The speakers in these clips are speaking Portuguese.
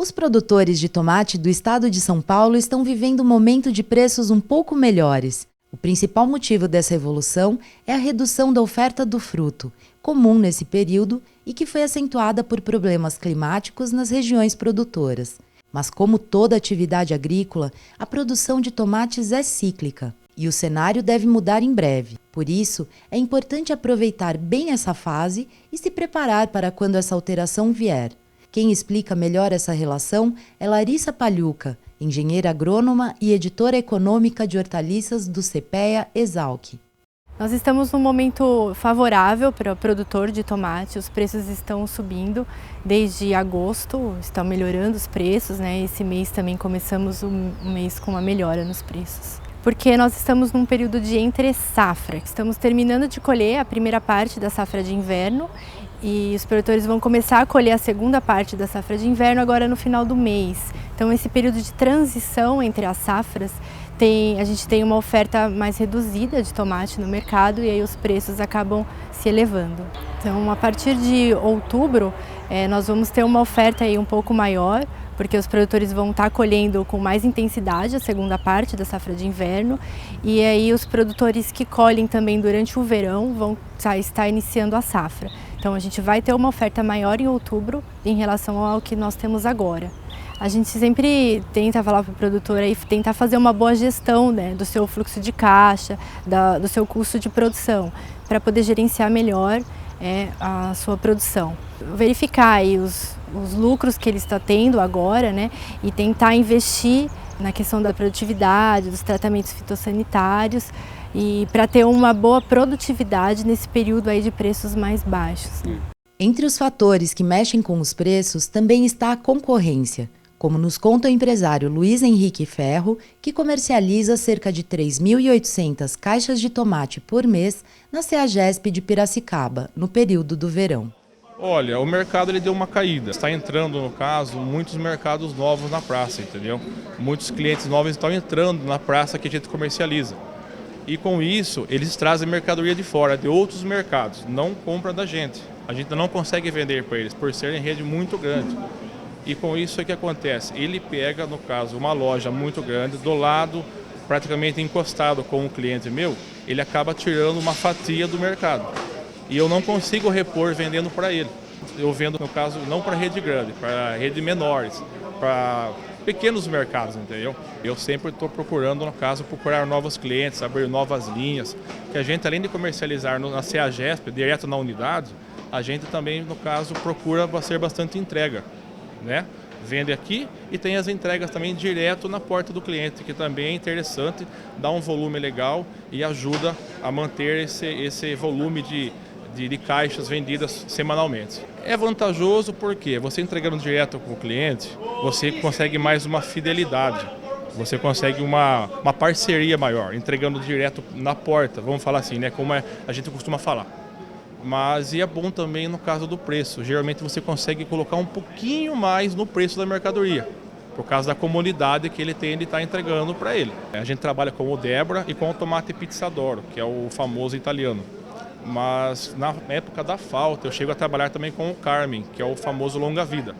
Os produtores de tomate do estado de São Paulo estão vivendo um momento de preços um pouco melhores. O principal motivo dessa evolução é a redução da oferta do fruto, comum nesse período e que foi acentuada por problemas climáticos nas regiões produtoras. Mas como toda atividade agrícola, a produção de tomates é cíclica e o cenário deve mudar em breve. Por isso, é importante aproveitar bem essa fase e se preparar para quando essa alteração vier. Quem explica melhor essa relação é Larissa Pagliuca, engenheira agrônoma e editora econômica de hortaliças do CPEA-Exalc. Nós estamos num momento favorável para o produtor de tomate, os preços estão subindo desde agosto, estão melhorando os preços, né? Esse mês também começamos um mês com uma melhora nos preços. Porque nós estamos num período de entre-safra, estamos terminando de colher a primeira parte da safra de inverno e os produtores vão começar a colher a segunda parte da safra de inverno agora no final do mês. Então esse período de transição entre as safras, a gente tem uma oferta mais reduzida de tomate no mercado e aí os preços acabam se elevando. Então a partir de outubro nós vamos ter uma oferta aí um pouco maior, porque os produtores vão estar colhendo com mais intensidade a segunda parte da safra de inverno e aí os produtores que colhem também durante o verão vão estar iniciando a safra. Então a gente vai ter uma oferta maior em outubro em relação ao que nós temos agora. A gente sempre tenta falar para o produtor aí, tentar fazer uma boa gestão, né, do seu fluxo de caixa, do seu custo de produção, para poder gerenciar melhor a sua produção. Verificar aí os lucros que ele está tendo agora, né, e tentar investir na questão da produtividade, dos tratamentos fitossanitários e para ter uma boa produtividade nesse período aí de preços mais baixos. Entre os fatores que mexem com os preços também está a concorrência, como nos conta o empresário Luiz Henrique Ferro, que comercializa cerca de 3.800 caixas de tomate por mês na CEAGESP de Piracicaba, no período do verão. Olha, o mercado ele deu uma caída. Está entrando, no caso, muitos mercados novos na praça, entendeu? Muitos clientes novos estão entrando na praça que a gente comercializa. E com isso, eles trazem mercadoria de fora, de outros mercados, não compram da gente. A gente não consegue vender para eles, por serem rede muito grande. E com isso, o que acontece? Ele pega, no caso, uma loja muito grande, do lado, praticamente encostado com um cliente meu, ele acaba tirando uma fatia do mercado. E eu não consigo repor vendendo para ele. Eu vendo, no caso, não para rede grande, para rede menores, para pequenos mercados, entendeu? Eu sempre estou procurando, no caso, procurar novos clientes, abrir novas linhas, que a gente, além de comercializar na CEAGESP, direto na unidade, a gente também, no caso, procura fazer bastante entrega, né? Vende aqui e tem as entregas também direto na porta do cliente, que também é interessante, dá um volume legal e ajuda a manter esse volume de caixas vendidas semanalmente. É vantajoso porque você entregando direto com o cliente, você consegue mais uma fidelidade, você consegue uma parceria maior, entregando direto na porta, vamos falar assim, né, como a gente costuma falar. Mas é bom também no caso do preço, geralmente você consegue colocar um pouquinho mais no preço da mercadoria, por causa da comodidade que ele tem de estar entregando para ele. A gente trabalha com o Débora e com o tomate Pizzadoro, que é o famoso italiano. Mas na época da falta eu chego a trabalhar também com o Carmen, que é o famoso longa-vida.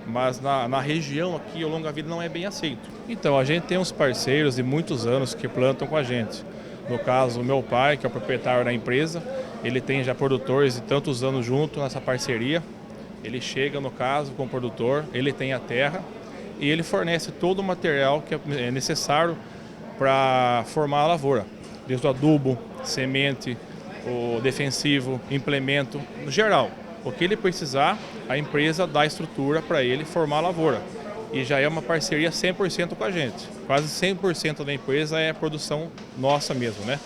Mas na região aqui o longa-vida não é bem aceito. Então a gente tem uns parceiros de muitos anos que plantam com a gente. No caso, o meu pai, que é o proprietário da empresa, ele tem já produtores de tantos anos junto nessa parceria. Ele chega, no caso, com o produtor, ele tem a terra e ele fornece todo o material que é necessário para formar a lavoura. Desde o adubo, semente, o defensivo, implemento, no geral. O que ele precisar, a empresa dá a estrutura para ele formar a lavoura. E já é uma parceria 100% com a gente. Quase 100% da empresa é produção nossa mesmo, né?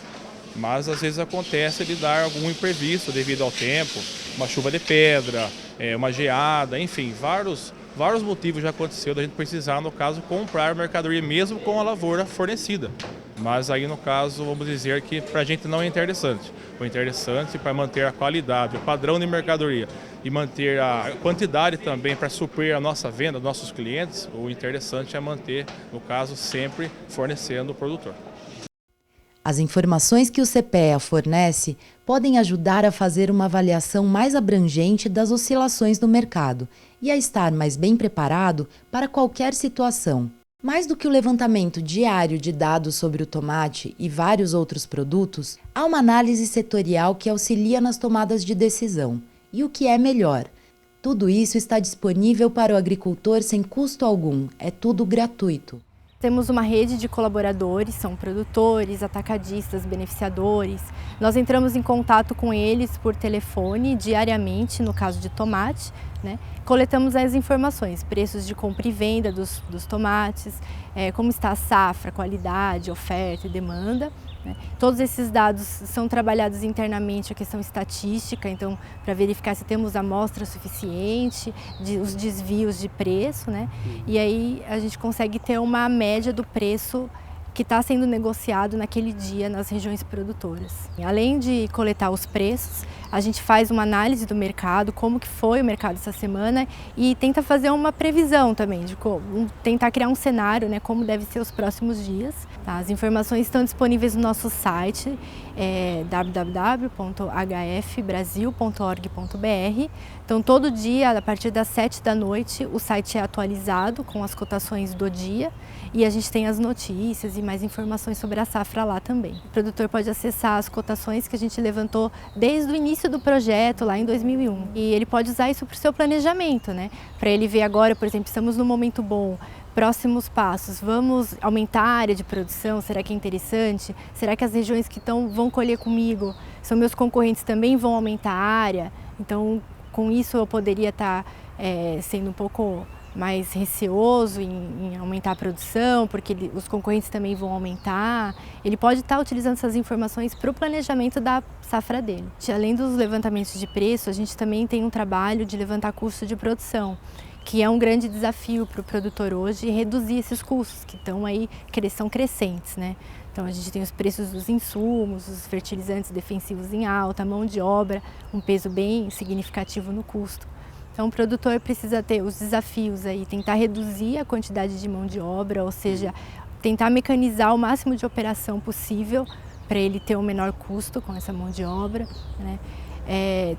Mas às vezes acontece de dar algum imprevisto devido ao tempo, uma chuva de pedra, uma geada, enfim, vários motivos já aconteceu da gente precisar, no caso, comprar mercadoria mesmo com a lavoura fornecida. Mas aí, no caso, vamos dizer que para a gente não é interessante. O interessante para manter a qualidade, o padrão de mercadoria e manter a quantidade também para suprir a nossa venda, nossos clientes, o interessante é manter, no caso, sempre fornecendo o produtor. As informações que o CPEA fornece podem ajudar a fazer uma avaliação mais abrangente das oscilações do mercado e a estar mais bem preparado para qualquer situação. Mais do que o levantamento diário de dados sobre o tomate e vários outros produtos, há uma análise setorial que auxilia nas tomadas de decisão. E o que é melhor? Tudo isso está disponível para o agricultor sem custo algum, é tudo gratuito. Temos uma rede de colaboradores, são produtores, atacadistas, beneficiadores. Nós entramos em contato com eles por telefone diariamente, no caso de tomate, né? Coletamos as informações, preços de compra e venda dos tomates, como está a safra, qualidade, oferta e demanda. Né? Todos esses dados são trabalhados internamente, a questão estatística, então para verificar se temos amostra suficiente, os desvios de preço, né? E aí a gente consegue ter uma média do preço que está sendo negociado naquele dia nas regiões produtoras. Além de coletar os preços, a gente faz uma análise do mercado, como que foi o mercado essa semana e tenta fazer uma previsão também, de tentar criar um cenário, né, como deve ser os próximos dias. Tá? As informações estão disponíveis no nosso site, www.hfbrasil.org.br. Então todo dia, a partir das 7 da noite, o site é atualizado com as cotações do dia e a gente tem as notícias e mais informações sobre a safra lá também. O produtor pode acessar as cotações que a gente levantou desde o início do projeto, lá em 2001. E ele pode usar isso para o seu planejamento, né? Para ele ver agora, por exemplo, estamos num momento bom, próximos passos, vamos aumentar a área de produção, será que é interessante? Será que as regiões que vão colher comigo, são meus concorrentes, também vão aumentar a área? Então, com isso eu poderia estar sendo um pouco mais receoso em aumentar a produção, porque os concorrentes também vão aumentar. Ele pode estar utilizando essas informações para o planejamento da safra dele. Além dos levantamentos de preço, a gente também tem um trabalho de levantar custo de produção, que é um grande desafio para o produtor hoje, reduzir esses custos, que estão aí, são crescentes, né? Então a gente tem os preços dos insumos, os fertilizantes defensivos em alta, a mão de obra, um peso bem significativo no custo. Então o produtor precisa ter os desafios aí, tentar reduzir a quantidade de mão de obra, ou seja, tentar mecanizar o máximo de operação possível para ele ter um menor custo com essa mão de obra, né?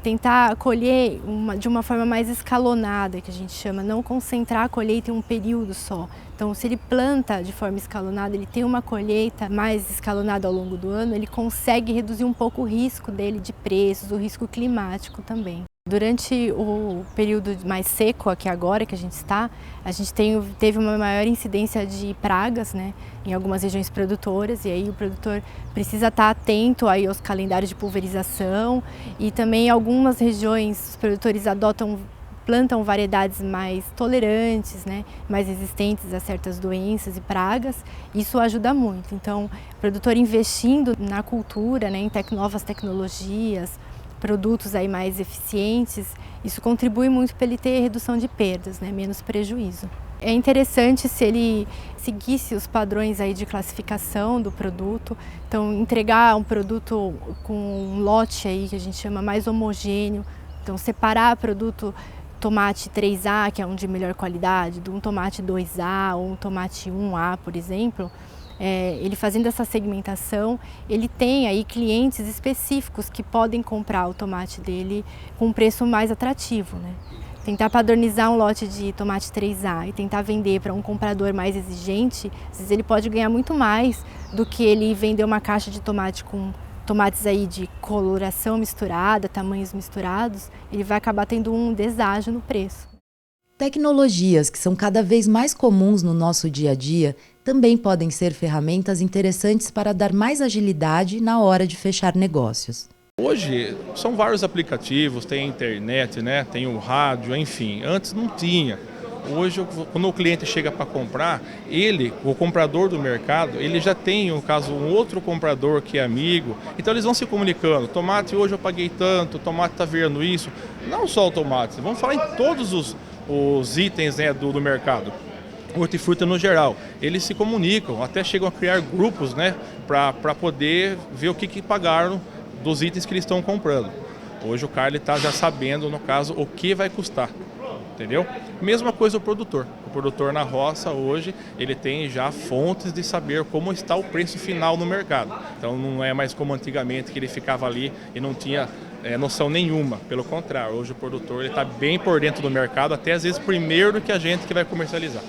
Tentar colher de uma forma mais escalonada, que a gente chama, não concentrar a colheita em um período só. Então, se ele planta de forma escalonada, ele tem uma colheita mais escalonada ao longo do ano, ele consegue reduzir um pouco o risco dele de preços, o risco climático também. Durante o período mais seco, aqui agora que a gente está, a gente teve uma maior incidência de pragas, né, em algumas regiões produtoras, e aí o produtor precisa estar atento aí aos calendários de pulverização, e também em algumas regiões os produtores plantam variedades mais tolerantes, né, mais resistentes a certas doenças e pragas. Isso ajuda muito. Então, o produtor investindo na cultura, né, em novas tecnologias, produtos aí mais eficientes, isso contribui muito para ele ter redução de perdas, né, menos prejuízo. É interessante se ele seguisse os padrões aí de classificação do produto, então entregar um produto com um lote aí que a gente chama mais homogêneo, então separar produto tomate 3A, que é um de melhor qualidade, de um tomate 2A ou um tomate 1A, por exemplo. Ele fazendo essa segmentação, ele tem aí clientes específicos que podem comprar o tomate dele com um preço mais atrativo, né? Tentar padronizar um lote de tomate 3A e tentar vender para um comprador mais exigente, às vezes ele pode ganhar muito mais do que ele vender uma caixa de tomate com tomates aí de coloração misturada, tamanhos misturados, ele vai acabar tendo um deságio no preço. Tecnologias que são cada vez mais comuns no nosso dia a dia também podem ser ferramentas interessantes para dar mais agilidade na hora de fechar negócios. Hoje são vários aplicativos, tem a internet, né? Tem o rádio, enfim, antes não tinha. Hoje, quando o cliente chega para comprar, o comprador do mercado, ele já tem, no caso, um outro comprador que é amigo, então eles vão se comunicando. Tomate, hoje eu paguei tanto, tomate está virando isso. Não só o tomate, vamos falar em todos os itens, né, do mercado. Hortifruta no geral, eles se comunicam, até chegam a criar grupos, né, para poder ver o que pagaram dos itens que eles estão comprando. Hoje o cara está já sabendo, no caso, o que vai custar. entendeu? Mesma coisa o produtor. O produtor na roça hoje, ele tem já fontes de saber como está o preço final no mercado. Então não é mais como antigamente que ele ficava ali e não tinha noção nenhuma. Pelo contrário, hoje o produtor está bem por dentro do mercado, até às vezes primeiro do que a gente que vai comercializar.